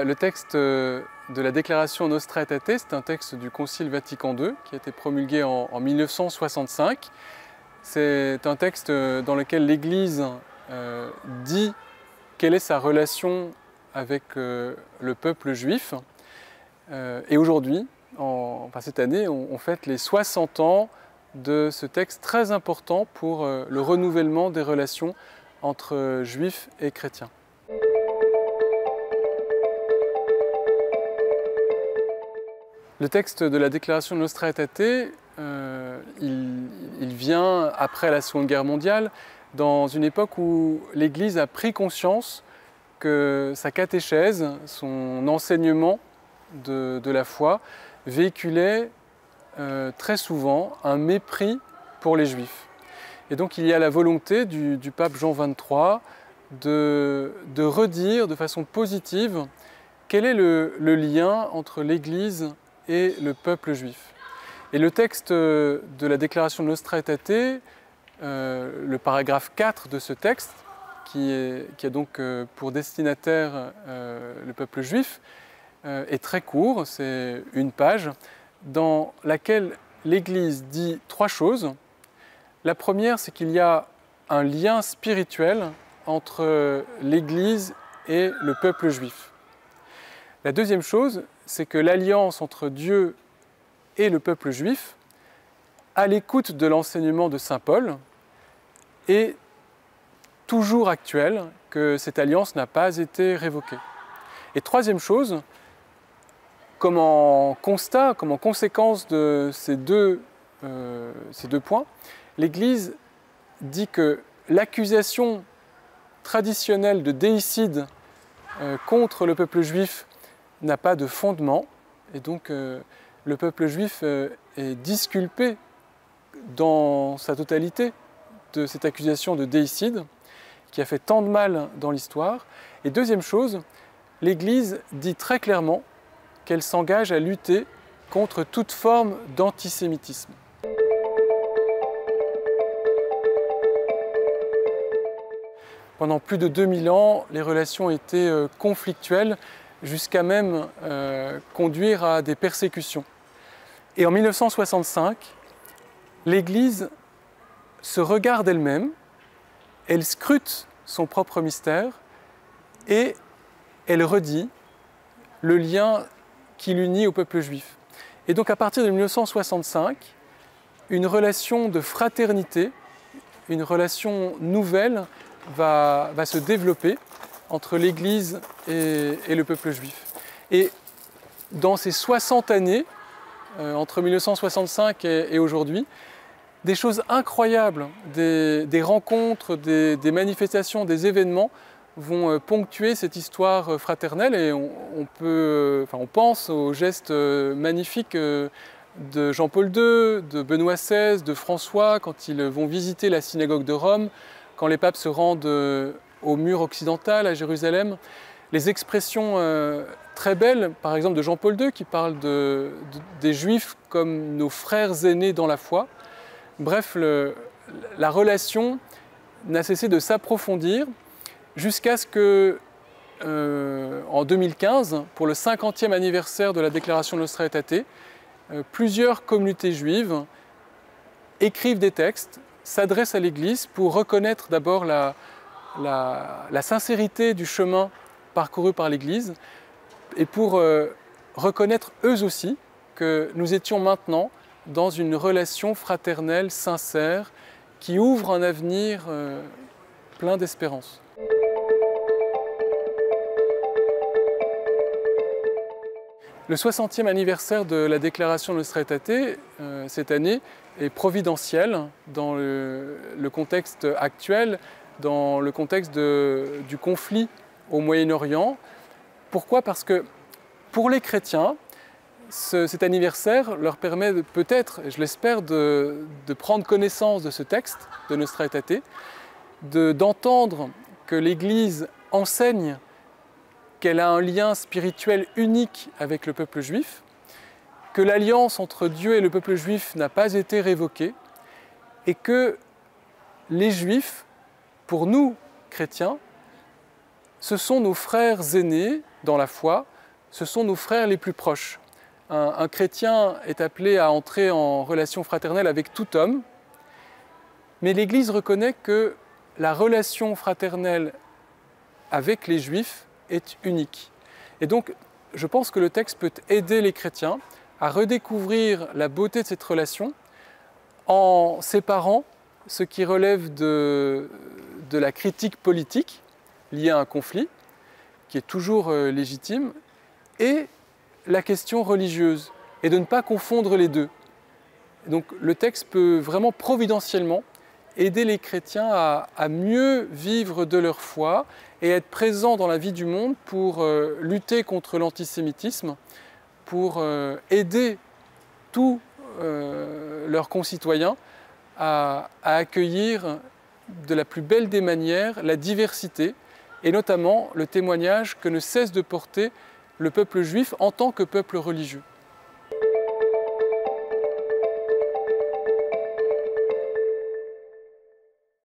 le texte de la Déclaration Nostra Aetate, c'est un texte du Concile Vatican II qui a été promulgué en 1965. C'est un texte dans lequel l'Église dit quelle est sa relation avec le peuple juif. Et aujourd'hui, cette année, on fête les 60 ans de ce texte très important pour le renouvellement des relations entre juifs et chrétiens. Le texte de la Déclaration Nostra Aetate, il vient après la Seconde Guerre mondiale, dans une époque où l'Église a pris conscience que sa catéchèse, son enseignement de la foi, véhiculait très souvent un mépris pour les Juifs. Et donc il y a la volonté du pape Jean XXIII de redire de façon positive quel est le lien entre l'Église et le peuple juif. Et le texte de la Déclaration Nostra Aetate, le paragraphe 4 de ce texte, qui a donc pour destinataire le peuple juif, est très court, c'est une page, dans laquelle l'Église dit 3 choses. La première, c'est qu'il y a un lien spirituel entre l'Église et le peuple juif. La deuxième chose, c'est que l'alliance entre Dieu et le peuple juif, à l'écoute de l'enseignement de saint Paul, est toujours actuelle, que cette alliance n'a pas été révoquée. Et troisième chose, comme en constat, comme en conséquence de ces deux points, l'Église dit que l'accusation traditionnelle de déicide contre le peuple juif n'a pas de fondement, et donc le peuple juif est disculpé dans sa totalité de cette accusation de déicide qui a fait tant de mal dans l'histoire. Et deuxième chose, l'Église dit très clairement qu'elle s'engage à lutter contre toute forme d'antisémitisme. Pendant plus de 2000 ans, les relations étaient conflictuelles, jusqu'à même conduire à des persécutions. Et en 1965, l'Église se regarde elle-même, elle scrute son propre mystère et elle redit le lien qui l'unit au peuple juif. Et donc à partir de 1965, une relation de fraternité, une relation nouvelle va se développer entre l'Église et le peuple juif. Et dans ces 60 années, entre 1965 et aujourd'hui, des choses incroyables, des rencontres, des manifestations, des événements vont ponctuer cette histoire fraternelle. Et on pense aux gestes magnifiques de Jean-Paul II, de Benoît XVI, de François, quand ils vont visiter la synagogue de Rome, quand les papes se rendent au mur occidental à Jérusalem. Les expressions très belles, par exemple de Jean-Paul II, qui parle des Juifs comme nos frères aînés dans la foi. Bref, la relation n'a cessé de s'approfondir jusqu'à ce que, en 2015, pour le 50e anniversaire de la Déclaration Nostra Aetate, plusieurs communautés juives écrivent des textes, s'adressent à l'Église pour reconnaître d'abord la sincérité du chemin parcouru par l'Église et pour reconnaître eux aussi que nous étions maintenant dans une relation fraternelle, sincère, qui ouvre un avenir plein d'espérance. Le 60e anniversaire de la Déclaration Nostra Aetate, cette année, est providentiel dans le contexte actuel, dans le contexte du conflit au Moyen-Orient. Pourquoi? Parce que pour les chrétiens, cet anniversaire leur permet peut-être, je l'espère, de prendre connaissance de ce texte de Nostra Aetate, d'entendre que l'Église enseigne qu'elle a un lien spirituel unique avec le peuple juif, que l'alliance entre Dieu et le peuple juif n'a pas été révoquée, et que les Juifs, pour nous, chrétiens, ce sont nos frères aînés dans la foi, ce sont nos frères les plus proches. Un chrétien est appelé à entrer en relation fraternelle avec tout homme, mais l'Église reconnaît que la relation fraternelle avec les Juifs est unique. Et donc, je pense que le texte peut aider les chrétiens à redécouvrir la beauté de cette relation en séparant ce qui relève de la critique politique liée à un conflit, qui est toujours légitime, et la question religieuse, et de ne pas confondre les deux. Donc le texte peut vraiment providentiellement aider les chrétiens à mieux vivre de leur foi et être présents dans la vie du monde pour lutter contre l'antisémitisme, pour aider tous leurs concitoyens à accueillir de la plus belle des manières la diversité et notamment le témoignage que ne cesse de porter le peuple juif en tant que peuple religieux.